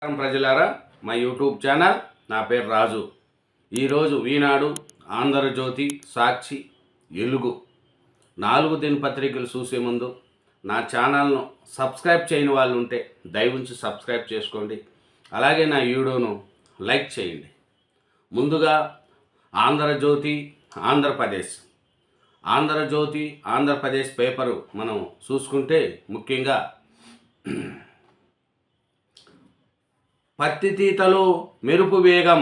ప్రజలారా, మా YouTube channel, నా పేరు రాజు. ఈరోజు ఈనాడు, ఆంధ్రజ్యోతి, సాక్షి, ఎలుగు 4 దినపత్రికలు చూసే ముందు నా ఛానల్ను సబ్స్క్రైబ్ చేయని వాళ్ళు ఉంటే దయవుంచి సబ్స్క్రైబ్ చేసుకోండి. అలాగే నా వీడియోను లైక్ చేయండి. ముందుగా ఆంధ్రజ్యోతి ఆంధ్రప్రదేశ్ పేపరు మనం చూసుకుంటే ముఖ్యంగా పత్తి తీతలు మెరుపు వేగం,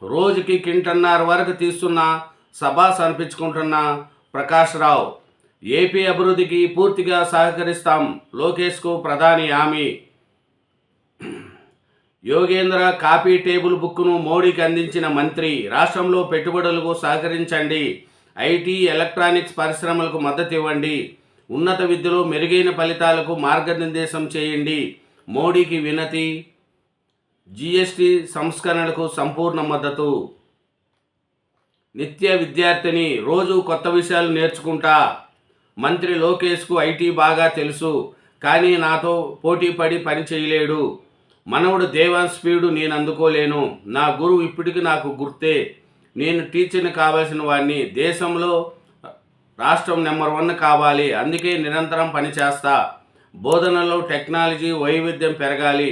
రోజుకి కింటన్నర వరకు తీస్తున్న సభాస్ అనిపించుకుంటున్న ప్రకాష్ రావు. ఏపీ అభివృద్ధికి పూర్తిగా సహకరిస్తాం, లోకేష్కు ప్రధాని హామీ. యోగేంద్ర కాపీ టేబుల్ బుక్ను మోడీకి అందించిన మంత్రి, రాష్ట్రంలో పెట్టుబడులకు సహకరించండి, ఐటీ ఎలక్ట్రానిక్స్ పరిశ్రమలకు మద్దతు ఇవ్వండి, ఉన్నత విద్యలో మెరుగైన ఫలితాలకు మార్గనిర్దేశం చేయండి, మోడీకి వినతి, జీఎస్టీ సంస్కరణలకు సంపూర్ణ మద్దతు. నిత్య విద్యార్థిని, రోజు కొత్త విషయాలు నేర్చుకుంటా, మంత్రి లోకేష్కు ఐటీ బాగా తెలుసు, కానీ నాతో పోటీ పడి పని చేయలేడు, మనవుడు దేవాన్ స్పీడు నేను అందుకోలేను, నా గురువు ఇప్పటికీ నాకు గుర్తే, నేను టీచర్ని కావాల్సిన వాడిని, దేశంలో రాష్ట్రం నెంబర్ 1 కావాలి, అందుకే నిరంతరం పనిచేస్తా, బోధనలో టెక్నాలజీ వైవిధ్యం పెరగాలి,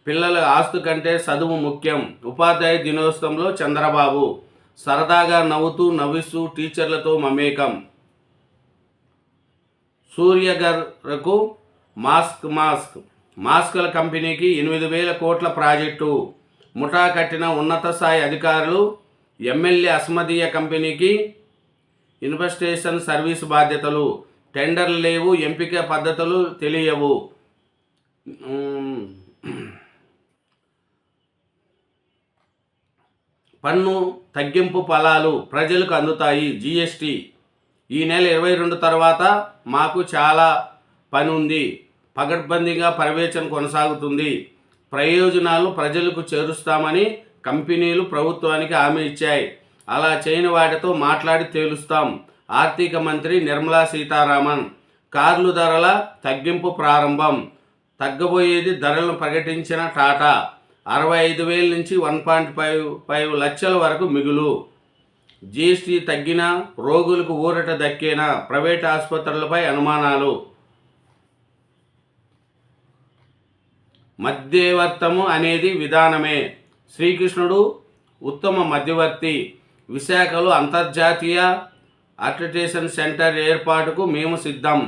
పిల్లల ఆస్తు కంటే చదువు ముఖ్యం, ఉపాధ్యాయ దినోత్సవంలో చంద్రబాబు, సరదాగా నవ్విస్తూ టీచర్లతో మమేకం, సూర్యగర్కు మాస్కుల కంపెనీకి 8,000 కోట్ల ప్రాజెక్టు, ముఠా కట్టిన ఉన్నత స్థాయి అధికారులు, ఎమ్మెల్యే అస్మదీయ కంపెనీకి ఇన్వెస్టిగేషన్ సర్వీస్ బాధ్యతలు, టెండర్లు లేవు, ఎంపిక పద్ధతులు తెలియవు, పన్ను తగ్గింపు ఫలాలు ప్రజలకు అందుతాయి, జీఎస్టీ. ఈ నెల 22 తర్వాత మాకు చాలా పని ఉంది, పగడ్బందీగా పర్యవేక్షణ కొనసాగుతుంది, ప్రయోజనాలు ప్రజలకు చేరుస్తామని కంపెనీలు ప్రభుత్వానికి హామీ ఇచ్చాయి, అలా చేయని వాటితో మాట్లాడి తేలుస్తాం. ఆర్థిక మంత్రి నిర్మలా సీతారామన్. కార్లు ధరల తగ్గింపు ప్రారంభం, తగ్గబోయేది ధరలను ప్రకటించిన టాటా, 65,000 నుంచి 1.5 లక్షల వరకు మిగులు, జీఎస్టీ తగ్గిన రోగులకు ఊరట దక్కేనా, ప్రైవేట్ ఆసుపత్రులపై అనుమానాలు. మధ్యవర్తము అనేది విధానమే, శ్రీకృష్ణుడు ఉత్తమ మధ్యవర్తి, విశాఖలో అంతర్జాతీయ ఆర్బిట్రేషన్ సెంటర్ ఏర్పాటుకు మేము సిద్ధం,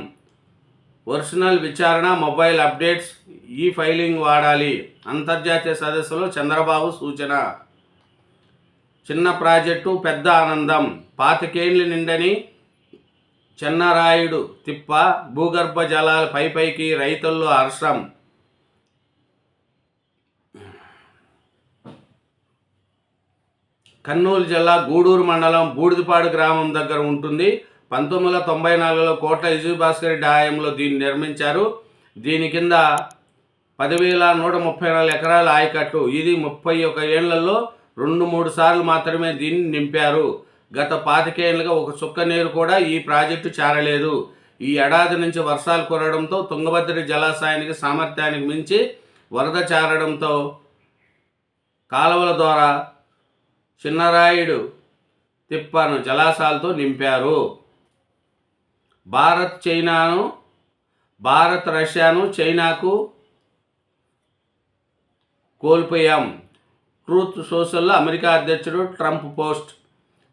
ఒరిజినల్ విచారణ, మొబైల్ అప్డేట్స్, ఈ ఫైలింగ్ వాడాలి, అంతర్జాతీయ సదస్సులో చంద్రబాబు సూచన. చిన్న ప్రాజెక్టు పెద్ద ఆనందం, 25 నిండని చెన్నరాయుడు తిప్ప, భూగర్భ జలాల పైకి, రైతుల్లో హర్షం. కర్నూలు జిల్లా గూడూరు మండలం బూడిదపాడు గ్రామం దగ్గర ఉంటుంది. 1994లో కోట్ల విజయభాస్కర్ రెడ్డి హయాంలో దీన్ని నిర్మించారు. దీని కింద 10,134 ఎకరాల ఆయకట్టు. ఇది 31 ఏళ్లలో 2-3 సార్లు మాత్రమే దీన్ని నింపారు. గత 25 ఏళ్లుగా ఒక చుక్క నీరు కూడా ఈ ప్రాజెక్టు చేరలేదు. ఈ ఏడాది నుంచి వర్షాలు కురవడంతో తుంగభద్ర జలాశయానికి సామర్థ్యానికి మించి వరద చేరడంతో కాలువల ద్వారా చిన్నరాయుడు తిప్పను జలాశయాలతో నింపారు. భారత్ రష్యాను చైనాకు కోల్పోయాం. ట్రూత్ సోషల్లో అమెరికా అధ్యక్షుడు ట్రంప్ పోస్ట్.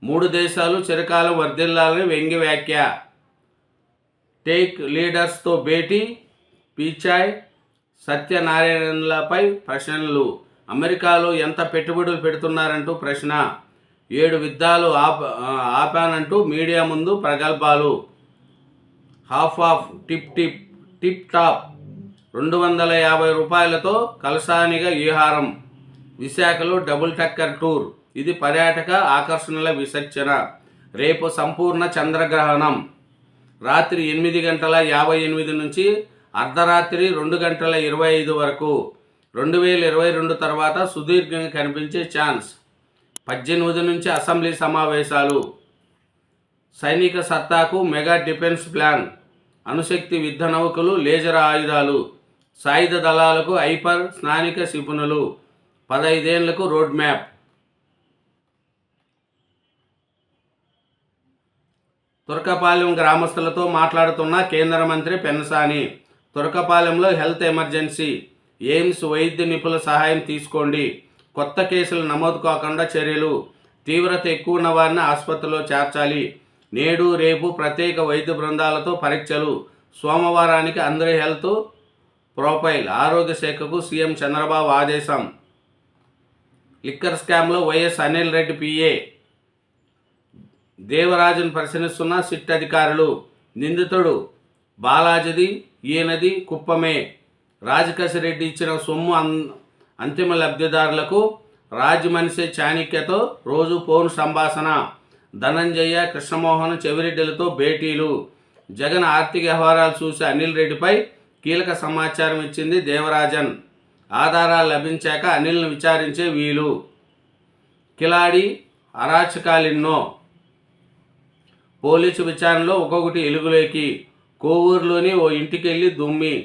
3 దేశాలు చిరకాలం వర్ధిల్లాలని వ్యంగ్య వ్యాఖ్య. టేక్ లీడర్స్తో భేటీ, పిచాయ్ సత్యనారాయణలపై ప్రశ్నలు. అమెరికాలో ఎంత పెట్టుబడులు పెడుతున్నారంటూ ప్రశ్న. 7 యుద్ధాలు ఆపానంటూ మీడియా ముందు ప్రగల్భాలు. హాఫ్ టిప్ టాప్ 250 రూపాయలతో కలసానిగా విహారం. విశాఖలో డబుల్ టక్కర్ టూర్. ఇది పర్యాటక ఆకర్షణల విసర్జన. రేపు సంపూర్ణ చంద్రగ్రహణం. రాత్రి 8:58 నుంచి అర్ధరాత్రి 2:25 వరకు. 2022 తర్వాత సుదీర్ఘంగా కనిపించే ఛాన్స్. 18 నుంచి అసెంబ్లీ సమావేశాలు. సైనిక సత్తాకు మెగా డిఫెన్స్ ప్లాన్. అణుశక్తి యుద్ధ నౌకలు, లేజర్ ఆయుధాలు. సాయుధ దళాలకు హైపర్ స్నానిక క్షిపణులు, 15 ఏళ్లకు రోడ్ మ్యాప్. తురకపాలెం గ్రామస్తులతో మాట్లాడుతున్న కేంద్ర మంత్రి పెన్నసాని. తురకపాలెంలో హెల్త్ ఎమర్జెన్సీ, ఎయిమ్స్ వైద్య నిపుణుల సహాయం తీసుకోండి. కొత్త కేసులు నమోదు కాకుండా చర్యలు. తీవ్రత ఎక్కువ ఉన్న వారిని ఆసుపత్రిలో చేర్చాలి. నేడు రేపు ప్రత్యేక వైద్య బృందాలతో పరీక్షలు. సోమవారానికి అందరి హెల్త్ ప్రొఫైల్. ఆరోగ్య శాఖకు సీఎం చంద్రబాబు ఆదేశం. లిక్కర్ స్కామ్లో వైఎస్ అనిల్ రెడ్డి పిఏ దేవరాజును పరిశీలిస్తున్న సిట్ అధికారులు. నిందితుడు బాలాజీది, ఈయనది కుప్పమే. రాజకేశరెడ్డి ఇచ్చిన సొమ్ము అంతిమ లబ్ధిదారులకు రాజమనిషి చాణక్యతో రోజు ఫోన్ సంభాషణ. ధనంజయ, కృష్ణమోహన్, చెవిరెడ్డిలతో భేటీలు. జగన్ ఆర్థిక వ్యవహారాలు చూసి అనిల్ రెడ్డిపై కీలక సమాచారం ఇచ్చింది దేవరాజన్. ఆధారాలు లభించాక అనిల్ను విచారించే వీలు. కిలాడి అరాచకాలెన్నో. పోలీసు విచారణలో ఒక్కొక్కటి ఎలుగులోకి. కోవూరులోని ఓ ఇంటికెళ్ళి దుమ్మి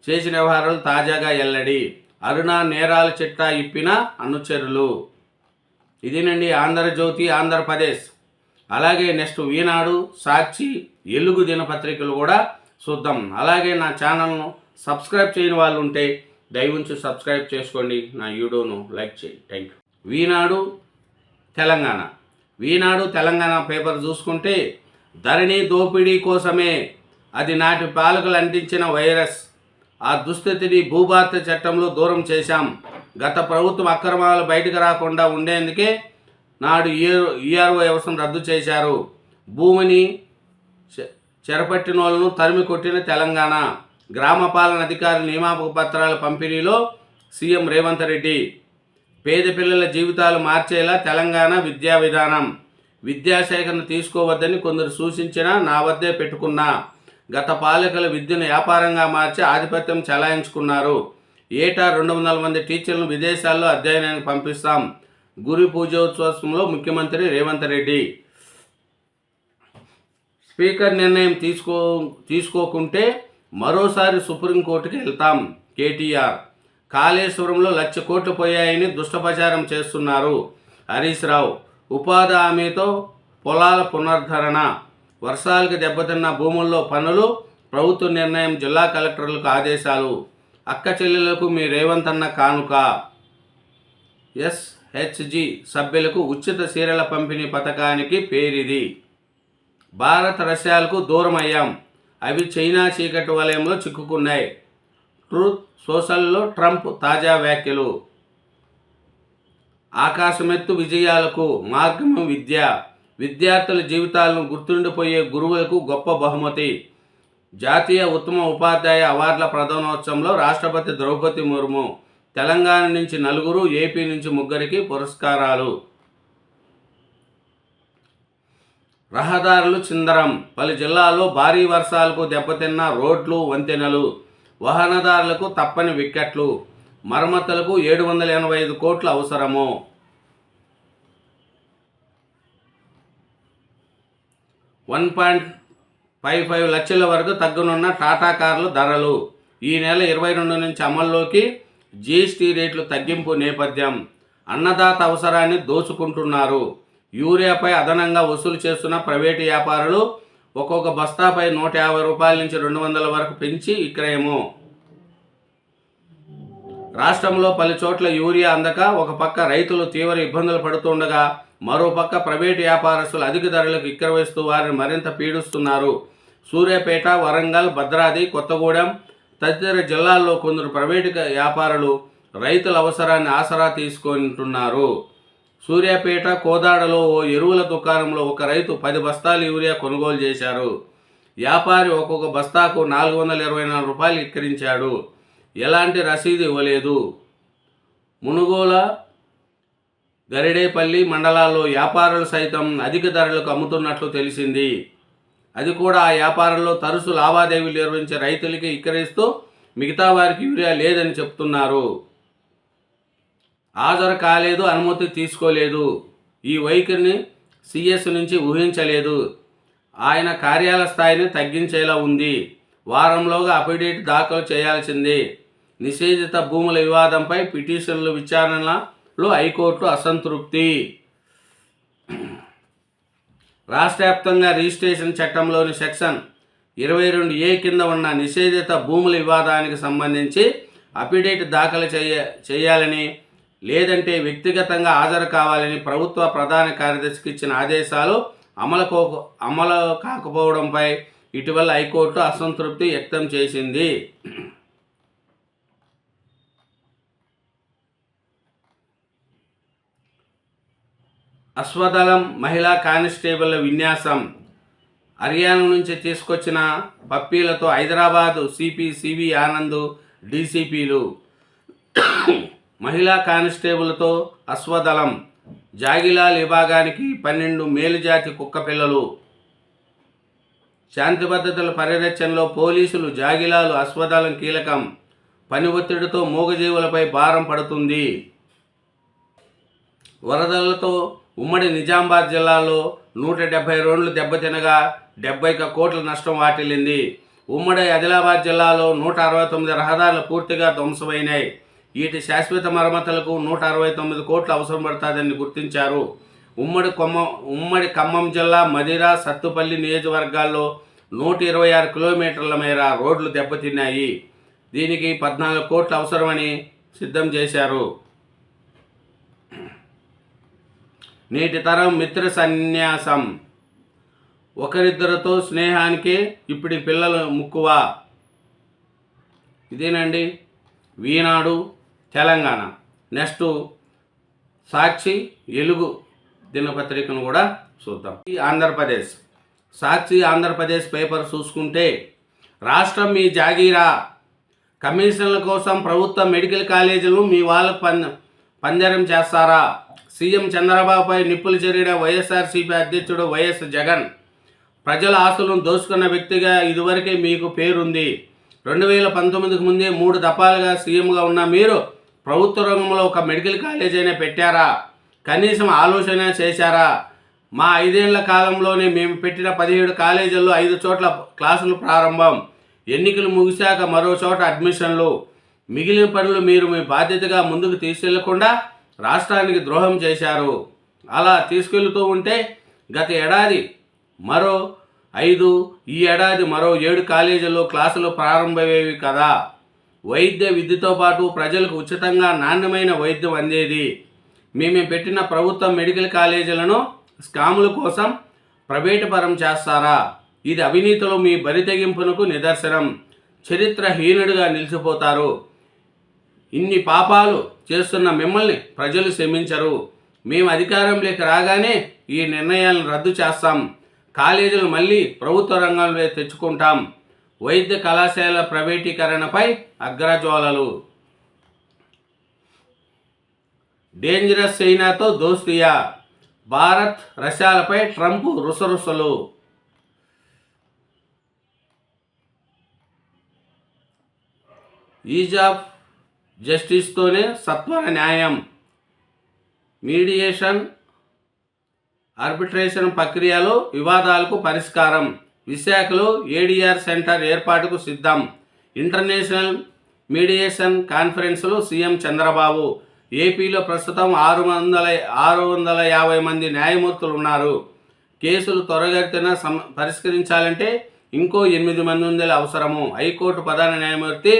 చేసిన వ్యవహారాలు తాజాగా ఎల్లడి. అరుణ నేరాల చిట్టా ఇప్పిన అనుచరులు. ఇదేనండి ఆంధ్రజ్యోతి, ఆంధ్రప్రదేశ్. అలాగే నెక్స్ట్ ఈనాడు, సాక్షి, ఎలుగు దినపత్రికలు కూడా చూద్దాం. అలాగే నా ఛానల్ను సబ్స్క్రైబ్ చేయని వాళ్ళు ఉంటే దయవుంచి సబ్స్క్రైబ్ చేసుకోండి. నా వీడియోను లైక్ చేయండి. Thank you. Eenadu Telangana. Eenadu Telangana paper చూసుకుంటే ధరణి దోపిడీ కోసమే అది నాటి పాలకులు అంటించిన వైరస్. ఆ దుస్థితిని భూభారత చట్టంలో దూరం చేశాం. గత ప్రభుత్వం అక్రమాలు బయటకు రాకుండా ఉండేందుకే నాడు ఈఆర్ఓ వ్యవస్థను రద్దు చేశారు. భూమిని చెరపట్టిన వాళ్ళను తరిమి కొట్టిన తెలంగాణ. గ్రామ పాలన అధికారుల నియామక పత్రాల పంపిణీలో సీఎం రేవంత్ రెడ్డి. పేద పిల్లల జీవితాలు మార్చేలా తెలంగాణ విద్యా విధానం. విద్యాశాఖను తీసుకోవద్దని కొందరు సూచించినా నా వద్దే పెట్టుకున్నా. గత పాలకుల విద్యను వ్యాపారంగా మార్చి ఆధిపత్యం చెలాయించుకున్నారు. ఏటా 200 మంది టీచర్లను విదేశాల్లో అధ్యయనానికి పంపిస్తాం. గురు పూజోత్సవంలో ముఖ్యమంత్రి రేవంత్ రెడ్డి. స్పీకర్ నిర్ణయం తీసుకోకుంటే మరోసారి సుప్రీంకోర్టుకి వెళ్తాం. కేటీఆర్. కాళేశ్వరంలో 1,00,000 కోట్లు పోయాయని దుష్టప్రచారం చేస్తున్నారు. హరీష్ రావు. ఉపాధి హామీతో పొలాల పునరుద్ధరణ. వర్షాలకు దెబ్బతిన్న భూముల్లో పనులు. ప్రభుత్వ నిర్ణయం. జిల్లా కలెక్టర్లకు ఆదేశాలు. అక్క చెల్లెలకు మీ రేవంత్ అన్న కానుక. ఎస్హెచ్జి సభ్యులకు ఉచిత చీరల పంపిణీ పథకానికి పేరిది. భారత్ రష్యాలకు దూరం అయ్యాం. అవి చైనా చీకటి వలయంలో చిక్కుకున్నాయి. ట్రూత్ సోషల్లో ట్రంప్ తాజా వ్యాఖ్యలు. ఆకాశమెత్తు విజయాలకు మార్గము విద్య. విద్యార్థుల జీవితాలను గుర్తుండిపోయే గురువులకు గొప్ప బహుమతి. జాతీయ ఉత్తమ ఉపాధ్యాయ అవార్డుల ప్రధానోత్సవంలో రాష్ట్రపతి ద్రౌపది ముర్ము. తెలంగాణ నుంచి 4, ఏపీ నుంచి 3 పురస్కారాలు. రహదారులు చిందరం. పలు జిల్లాల్లో భారీ వర్షాలకు దెబ్బతిన్న రోడ్లు, వంతెనలు. వాహనదారులకు తప్పని వికెట్లు. మరమ్మతులకు 785 కోట్లు అవసరము. 1.55 లక్షల వరకు తగ్గనున్న టాటా కార్ల ధరలు. ఈ నెల 22 నుంచి అమల్లోకి జీఎస్టీ రేట్లు తగ్గింపు నేపథ్యం. అన్నదాత అవసరాన్ని దోచుకుంటున్నారు. యూరియాపై అదనంగా వసూలు చేస్తున్న ప్రైవేటు వ్యాపారులు ఒక్కొక్క బస్తాపై 150 రూపాయల నుంచి 200 వరకు పెంచి విక్రయము. రాష్ట్రంలో పలు చోట్ల యూరియా అందక ఒక పక్క రైతులు తీవ్ర ఇబ్బందులు పడుతుండగా మరోపక్క ప్రైవేటు వ్యాపారస్తులు అధిక ధరలకు విక్రయిస్తూ వారిని మరింత పీడిస్తున్నారు. సూర్యాపేట, వరంగల్, భద్రాద్రి, కొత్తగూడెం తదితర జిల్లాల్లో కొందరు ప్రైవేటు వ్యాపారులు రైతుల అవసరాన్ని ఆసరా తీసుకుంటున్నారు. సూర్యాపేట, కోదాడలో ఓ ఎరువుల దుకాణంలో ఒక రైతు 10 బస్తాలు యూరియా కొనుగోలు చేశారు. వ్యాపారి ఒక్కొక్క బస్తాకు 424 రూపాయలు విక్రయించాడు. ఎలాంటి రసీదు ఇవ్వలేదు. మునుగోల, గరిడేపల్లి మండలాల్లో వ్యాపారులు సైతం అధిక ధరలకు అమ్ముతున్నట్లు తెలిసింది. అది కూడా ఆ వ్యాపారంలో తరచు లావాదేవీలు నిర్వహించే రైతులకి విక్రయిస్తూ మిగతా వారికి యూరియా లేదని చెప్తున్నారు. హాజరు కాలేదు, అనుమతి తీసుకోలేదు. ఈ వైఖరిని సిఎస్ నుంచి ఊహించలేదు. ఆయన కార్యాలయ స్థాయిని తగ్గించేలా ఉంది. వారంలోగా అఫిడవిట్ దాఖలు చేయాల్సిందే. నిషేధిత భూముల వివాదంపై పిటిషన్ల విచారణలో హైకోర్టు అసంతృప్తి. రాష్ట్ర వ్యాప్తంగా రిజిస్ట్రేషన్ చట్టంలోని సెక్షన్ 22A కింద ఉన్న నిషేధిత భూముల వివాదానికి సంబంధించి అఫిడవిట్ దాఖలు చేయాలని, లేదంటే వ్యక్తిగతంగా హాజరు కావాలని ప్రభుత్వ ప్రధాన కార్యదర్శికి ఇచ్చిన ఆదేశాలు అమలు కాకపోవడంపై ఇటీవల హైకోర్టు అసంతృప్తి వ్యక్తం చేసింది. అశ్వదళం మహిళా కానిస్టేబుల్ విన్యాసం. హర్యానా నుంచి తీసుకొచ్చిన పప్పీలతో హైదరాబాదు సిపి సివి ఆనంద్ డీసీపీలు. మహిళా కానిస్టేబుల్తో అశ్వదళం. జాగిలాల్ విభాగానికి 12 మేలుజాతి కుక్కపిల్లలు. శాంతి భద్రతల పరిరక్షణలో పోలీసులు, జాగిలాలు, అశ్వదళం కీలకం. పని ఒత్తిడితో మూగజీవులపై భారం పడుతుంది. వరదలతో ఉమ్మడి నిజామాబాద్ జిల్లాలో 170 రోడ్లు దెబ్బతినగా 70 కోట్ల నష్టం వాటిల్లింది. ఉమ్మడి ఆదిలాబాద్ జిల్లాలో 169 రహదారులు పూర్తిగా ధ్వంసమైనాయి. వీటి శాశ్వత మరమ్మతులకు 169 కోట్లు అవసరం పడుతుందని గుర్తించారు. ఉమ్మడి ఖమ్మం జిల్లా మదిర, సత్తుపల్లి నియోజకవర్గాల్లో 126 కిలోమీటర్ల మేర రోడ్లు దెబ్బతిన్నాయి. దీనికి 14 కోట్లు అవసరమని సిద్ధం చేశారు. నేటి తరం మిత్ర సన్యాసం. ఒకరిద్దరితో స్నేహానికే ఇప్పుడు పిల్లలు ముక్కువ. ఇదేనండి ఈనాడు తెలంగాణ. నెక్స్ట్ సాక్షి ఎలుగు దినపత్రికను కూడా చూద్దాం. ఆంధ్రప్రదేశ్ సాక్షి ఆంధ్రప్రదేశ్ పేపర్ చూసుకుంటే, రాష్ట్రం మీ జాగీరా, కమిషన్ల కోసం ప్రభుత్వ మెడికల్ కాలేజీలు మీ వాళ్ళకు పంజరం చేస్తారా? సీఎం చంద్రబాబుపై నిప్పులు చెరిగిన వైఎస్ఆర్సీపీ అధ్యక్షుడు వైఎస్ జగన్. ప్రజల ఆస్తులను దోచుకున్న వ్యక్తిగా ఇదివరకే మీకు పేరుంది. 2019కు ముందే 3 దఫాలుగా సీఎంగా ఉన్న మీరు ప్రభుత్వ రంగంలో ఒక మెడికల్ కాలేజ్ అయినా పెట్టారా? కనీసం ఆలోచన చేశారా? మా 5 ఏళ్ల కాలంలోనే మేము పెట్టిన 17 కాలేజీల్లో 5 చోట్ల క్లాసులు ప్రారంభం, ఎన్నికలు ముగిశాక మరో చోట అడ్మిషన్లు. మిగిలిన పనులు మీరు మీ బాధ్యతగా ముందుకు తీసుకెళ్లకుండా రాష్ట్రానికి ద్రోహం చేశారు. అలా తీసుకెళ్తూ ఉంటే గత ఏడాది మరో 5, ఈ ఏడాది మరో 7 కాలేజీల్లో క్లాసులు ప్రారంభమయ్యేవి కదా. వైద్య విద్యతో పాటు ప్రజలకు ఉచితంగా నాణ్యమైన వైద్యం అందేది. మేము పెట్టిన ప్రభుత్వ మెడికల్ కాలేజీలను స్కాముల కోసం ప్రైవేటు పరం చేస్తారా? ఇది అవినీతిలో మీ బరితెగింపునకు నిదర్శనం. చరిత్రహీనుడిగా నిలిచిపోతారు. ఇన్ని పాపాలు చేస్తున్న మిమ్మల్ని ప్రజలు క్షమించరు. మేము అధికారంలోకి రాగానే ఈ నిర్ణయాలను రద్దు చేస్తాం. కాలేజీలు మళ్ళీ ప్రభుత్వ రంగంలో తెచ్చుకుంటాం. వైద్య కళాశాల ప్రైవేటీకరణపై అగ్రజ్వాలలు. డేంజరస్ చైనాతో దోస్తీయా, భారత్ రష్యాలపై ట్రంప్ రుసరుసలు. ఈజ్ ఆఫ్ జస్టిస్తోనే సత్వర న్యాయం. మీడియేషన్, ఆర్బిట్రేషన్ ప్రక్రియలో వివాదాలకు పరిష్కారం. విశాఖలో ఏడీఆర్ సెంటర్ ఏర్పాటుకు సిద్ధం. ఇంటర్నేషనల్ మీడియేషన్ కాన్ఫరెన్స్లో సీఎం చంద్రబాబు. ఏపీలో ప్రస్తుతం 650 మంది న్యాయమూర్తులు ఉన్నారు. కేసులు త్వరగతిన పరిష్కరించాలంటే ఇంకో 8 మంది అవసరము. హైకోర్టు ప్రధాన న్యాయమూర్తి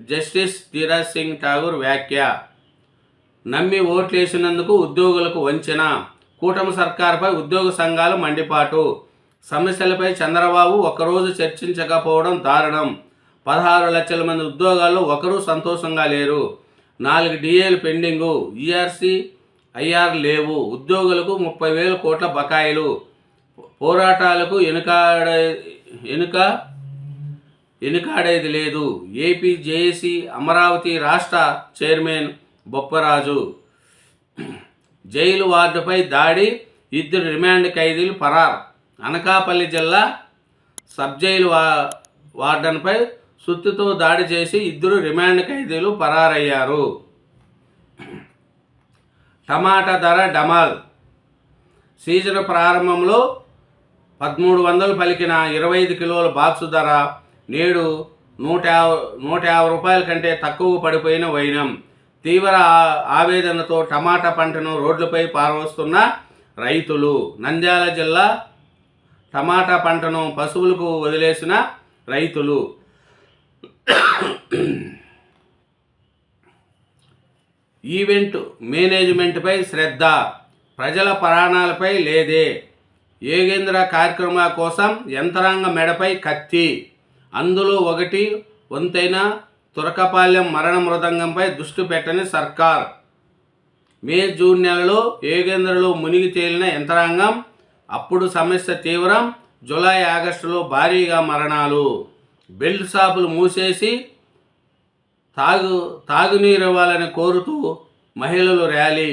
జస్టిస్ ధీరజ్ సింగ్ ఠాగూర్ వ్యాఖ్య. నమ్మి ఓట్లేసినందుకు ఉద్యోగులకు వంచన. కూటమి సర్కారుపై ఉద్యోగ సంఘాలు మండిపాటు. సమస్యలపై చంద్రబాబు ఒకరోజు చర్చించకపోవడం దారుణం. 16 లక్షల మంది ఉద్యోగాల్లో ఒకరూ సంతోషంగా లేరు. 4 డిఏలు పెండింగు. ఈఆర్సీ, ఐఆర్ లేవు. ఉద్యోగులకు 30,000 కోట్ల బకాయిలు. పోరాటాలకు వెనుకాడేది లేదు. ఏపీ జేఏసీ అమరావతి రాష్ట్ర చైర్మన్ బొప్పరాజు. జైలు వార్డుపై దాడి, 2 రిమాండ్ ఖైదీలు పరార్. అనకాపల్లి జిల్లా సబ్ జైలు వార్డన్పై సుత్తితో దాడి చేసి 2 రిమాండ్ ఖైదీలు పరారయ్యారు. టమాటా ధర డమాల్. సీజన్ ప్రారంభంలో 1300 పలికిన 25 కిలోల బాక్సు ధర నేడు 150 రూపాయల కంటే తక్కువ పడిపోయిన వైనం. తీవ్ర ఆవేదనతో టమాటా పంటను రోడ్లపై పారవస్తున్న రైతులు. నంద్యాల జిల్లా టమాటా పంటను పశువులకు వదిలేసిన రైతులు. ఈవెంట్ మేనేజ్మెంట్పై శ్రద్ధ, ప్రజల ప్రాణాలపై లేదే. యోగేంద్ర కార్యక్రమాల కోసం యంత్రాంగ మెడపై కత్తి. అందులో ఒకటి వంతైన తురకపాలెం మరణ మృదంగంపై దృష్టి పెట్టని సర్కార్. మే జూన్ నెలలో యోగేంద్రలో మునిగి తేలిన యంత్రాంగం. అప్పుడు సమస్య తీవ్రం. జూలై ఆగస్టులో భారీగా మరణాలు. బెల్ట్ షాపులు మూసేసి తాగునీరు ఇవ్వాలని కోరుతూ మహిళలు ర్యాలీ.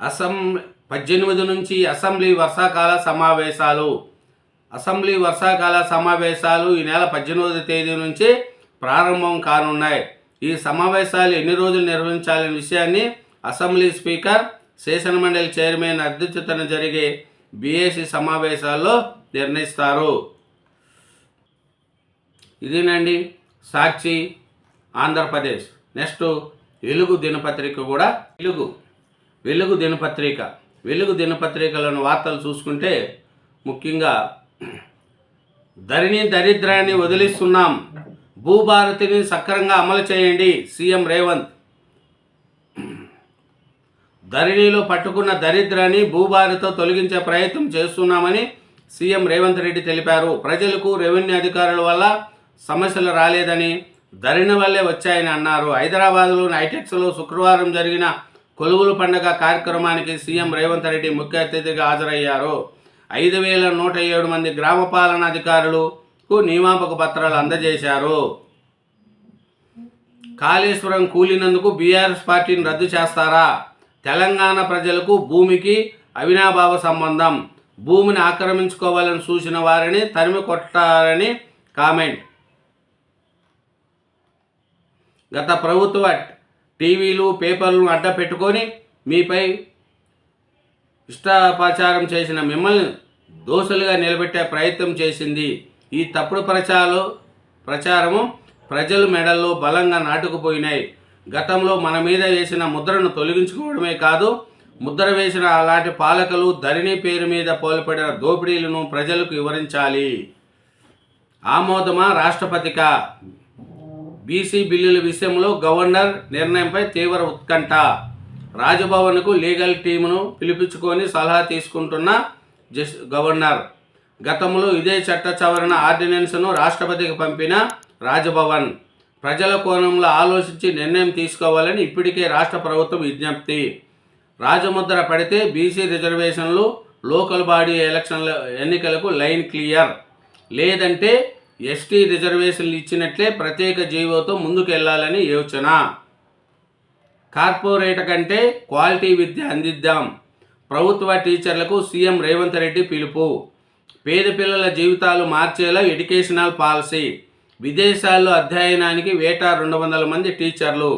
18 నుంచి అసెంబ్లీ వర్షాకాల సమావేశాలు ఈ నెల 18వ తేదీ నుంచి ప్రారంభం కానున్నాయి. ఈ సమావేశాలు ఎన్ని రోజులు నిర్వహించాలనే విషయాన్ని అసెంబ్లీ స్పీకర్, శాసనమండలి చైర్మన్ అధ్యక్షతన జరిగే బీఏసీ సమావేశాల్లో నిర్ణయిస్తారు. ఇదేనండి సాక్షి ఆంధ్రప్రదేశ్. నెక్స్ట్ వెలుగు దినపత్రిక కూడా. వెలుగు దినపత్రికలోని వార్తలు చూసుకుంటే ముఖ్యంగా దరిద్రాన్ని వదిలిస్తున్నాం, భూభారతిని సక్రమంగా అమలు చేయండి సీఎం రేవంత్. ధరణిలో పట్టుకున్న దరిద్రాన్ని భూభారతితో తొలగించే ప్రయత్నం చేస్తున్నామని సీఎం రేవంత్ రెడ్డి తెలిపారు. ప్రజలకు రెవెన్యూ అధికారుల వల్ల సమస్యలు రాలేదని, ధరణి వల్లే వచ్చాయని అన్నారు. హైదరాబాద్లోని హైటెక్స్లో శుక్రవారం జరిగిన కొలువుల పండుగ కార్యక్రమానికి సీఎం రేవంత్ రెడ్డి ముఖ్య అతిథిగా హాజరయ్యారు. 5,107 మంది గ్రామ పాలనాధికారులకు నియామక పత్రాలు అందజేశారు. కాళేశ్వరం కూలినందుకు బీఆర్ఎస్ పార్టీని రద్దు చేస్తారా? తెలంగాణ ప్రజలకు భూమికి అవినాభావ సంబంధం. భూమిని ఆక్రమించుకోవాలని చూసిన వారిని తరిమి కొట్టారని కామెంట్. గత ప్రభుత్వ టీవీలు, పేపర్లను అడ్డపెట్టుకొని మీపై ఇష్టాపచారం చేసిన మిమ్మల్ని దోషులుగా నిలబెట్టే ప్రయత్నం చేసింది. ఈ తప్పుడు ప్రచారము ప్రజల మెడల్లో బలంగా నాటుకుపోయినాయి. గతంలో మన మీద వేసిన ముద్రను తొలగించుకోవడమే కాదు, ముద్ర వేసిన అలాంటి పాలకులు ధరణి పేరు మీద పాల్పడిన దోపిడీలను ప్రజలకు వివరించాలి. ఆమోదమా రాష్ట్రపతికా? బీసీ బిల్లుల విషయంలో గవర్నర్ నిర్ణయంపై తీవ్ర ఉత్కంఠ. రాజ్భవన్కు లీగల్ టీమును పిలిపించుకొని సలహా తీసుకుంటున్న గవర్నర్. గతంలో ఇదే చట్ట సవరణ ఆర్డినెన్స్ను రాష్ట్రపతికి పంపిన రాజ్భవన్ ప్రజల కోణంలో ఆలోచించి నిర్ణయం తీసుకోవాలని ఇప్పటికే రాష్ట్ర ప్రభుత్వం విజ్ఞప్తి. రాజముద్ర పడితే బీసీ రిజర్వేషన్లు, లోకల్ బాడీ ఎన్నికలకు లైన్ క్లియర్. లేదంటే ఎస్టీ రిజర్వేషన్లు ఇచ్చినట్లే ప్రత్యేక జీవోతో ముందుకెళ్లాలని యోచన. కార్పొరేట్ కంటే క్వాలిటీ విద్య అందిద్దాం. ప్రభుత్వ టీచర్లకు సీఎం రేవంత్ రెడ్డి పిలుపు. పేద పిల్లల జీవితాలు మార్చేలా ఎడ్యుకేషనల్ పాలసీ. విదేశాల్లో అధ్యయనానికి వేటా 200 మంది టీచర్లు.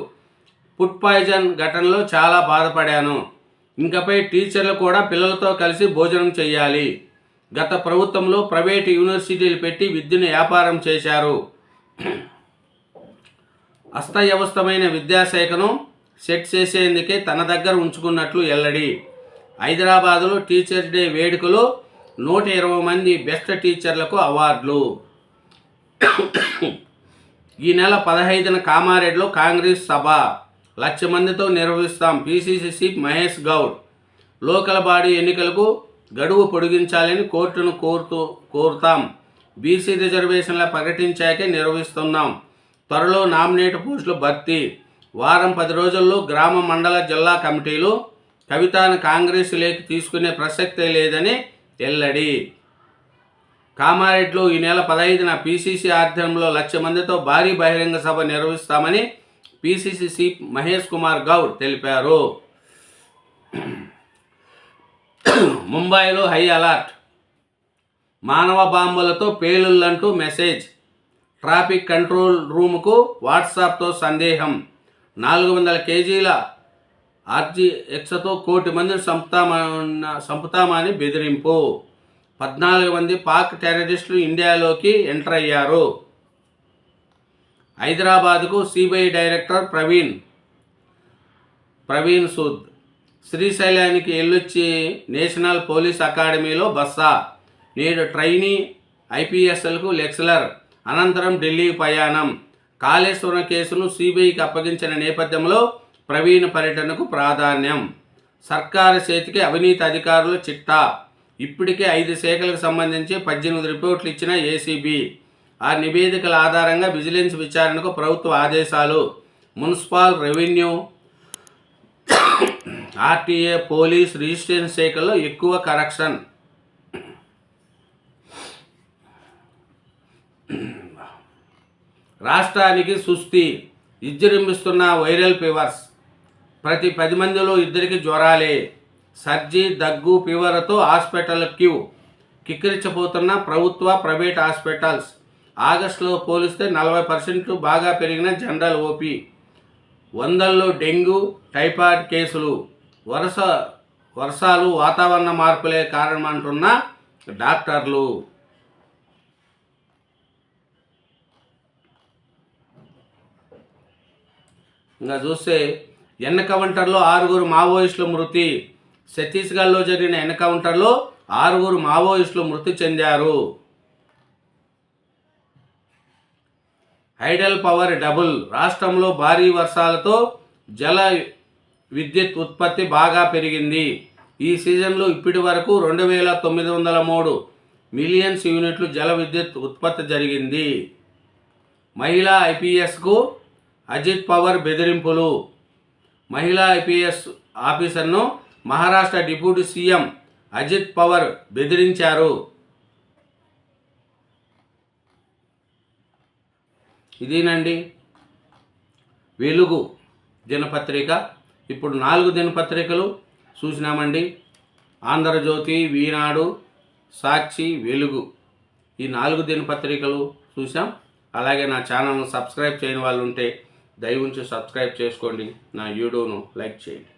ఫుడ్ పాయిజన్ ఘటనలో చాలా బాధపడాను. ఇంకపై టీచర్లు కూడా పిల్లలతో కలిసి భోజనం చేయాలి. గత ప్రభుత్వంలో ప్రైవేటు యూనివర్సిటీలు పెట్టి విద్యను వ్యాపారం చేశారు. అస్తవ్యవస్థమైన విద్యాశాఖను సెట్ చేసేందుకే తన దగ్గర ఉంచుకున్నట్లు వెల్లడి. హైదరాబాదులో టీచర్స్ డే వేడుకలో 120 మంది బెస్ట్ టీచర్లకు అవార్డులు. ఈ నెల 15న కామారెడ్డిలో కాంగ్రెస్ సభ 1,00,000 మందితో నిర్వహిస్తాం. PCC chief Mahesh Goud. Local body ఎన్నికలకు గడువు పొడిగించాలని కోర్టును కోరుతాం. బీసీ రిజర్వేషన్ల ప్రకటించాకే నిర్వహిస్తున్నాం. త్వరలో నామినేట్ పోస్టులు భర్తీ. వారం 10 రోజుల్లో గ్రామ, మండల, జిల్లా కమిటీలు. కవితను కాంగ్రెస్ లేకి తీసుకునే ప్రసక్తే లేదని వెల్లడి. కామారెడ్డిలో ఈ నెల 15న పీసీసీ ఆధ్వర్యంలో 1,00,000 మందితో భారీ బహిరంగ సభ నిర్వహిస్తామని పీసీసీ చీఫ్ మహేష్ కుమార్ గౌడ్ తెలిపారు. ముంబైలో హై అలర్ట్. మానవ బాంబులతో పేలుళ్లంటూ మెసేజ్. ట్రాఫిక్ కంట్రోల్ రూముకు వాట్సాప్తో సందేహం. 400 కేజీల RGXతో 1 కోటి మందిని చంపుతామని బెదిరింపు. 14 మంది పాక్ టెర్రరిస్టులు ఇండియాలోకి ఎంటర్ అయ్యారు. హైదరాబాద్కు సిబిఐ డైరెక్టర్ ప్రవీణ్ సూద్. శ్రీశైలానికి ఎల్లొచ్చి నేషనల్ పోలీస్ అకాడమీలో బస్సా. నేడు ట్రైనీ ఐపీఎస్లకు లెక్చరర్. అనంతరం ఢిల్లీ ప్రయాణం. కాళేశ్వరం కేసును సిబిఐకి అప్పగించిన నేపథ్యంలో ప్రవీణ్ పర్యటనకు ప్రాధాన్యం. సర్కారు చేతికి అవినీతి అధికారుల చిట్టా. ఇప్పటికే 5 శాఖలకు సంబంధించి 18 రిపోర్ట్లు ఇచ్చిన ఏసీబీ. ఆ నివేదికల ఆధారంగా విజిలెన్స్ విచారణకు ప్రభుత్వ ఆదేశాలు. Municipal, revenue, RTA, police, registration శాఖల్లో ఎక్కువ కరప్షన్. రాష్ట్రానికి సుస్థి. విజృంభిస్తున్న వైరల్ ఫీవర్స్. ప్రతి 10 మందిలో 2కి జ్వరాలే. సర్జీ, దగ్గు, ఫీవర్తో హాస్పిటల్ క్యూ. కిక్కిరిచిపోతున్న ప్రభుత్వ, ప్రైవేట్ హాస్పిటల్స్. ఆగస్టులో పోలిస్తే 40% బాగా పెరిగిన జనరల్ ఓపీ. 100ల్లో డెంగ్యూ, టైఫాయిడ్ కేసులు. వర్షాలు, వాతావరణ మార్పులే కారణమంటున్న డాక్టర్లు. ఇంకా చూస్తే ఎన్కౌంటర్లో 6 మావోయిస్టుల మృతి. ఛత్తీస్గఢ్లో జరిగిన ఎన్కౌంటర్లో 6 మావోయిస్టులు మృతి చెందారు. Hydel power double. రాష్ట్రంలో భారీ వర్షాలతో జల విద్యుత్ ఉత్పత్తి బాగా పెరిగింది. ఈ సీజన్లో ఇప్పటి వరకు 2,903 మిలియన్స్ యూనిట్లు జల విద్యుత్ ఉత్పత్తి జరిగింది. మహిళా ఐపీఎస్కు అజిత్ పవార్ బెదిరింపులు. మహిళా ఐపీఎస్ ఆఫీసర్ను మహారాష్ట్ర డిప్యూటీ సీఎం అజిత్ పవార్ బెదిరించారు. ఇదేనండి వెలుగు దినపత్రిక. ఇప్పుడు 4 దినపత్రికలు చూసినామండి. ఆంధ్రజ్యోతి, ఈనాడు, సాక్షి, వెలుగు. ఈ 4 దినపత్రికలు చూసాం. అలాగే నా ఛానల్ను సబ్స్క్రైబ్ చేయని వాళ్ళు ఉంటే దయవుంచి సబ్స్క్రైబ్ చేసుకోండి. నా వీడియోను లైక్ చేయండి.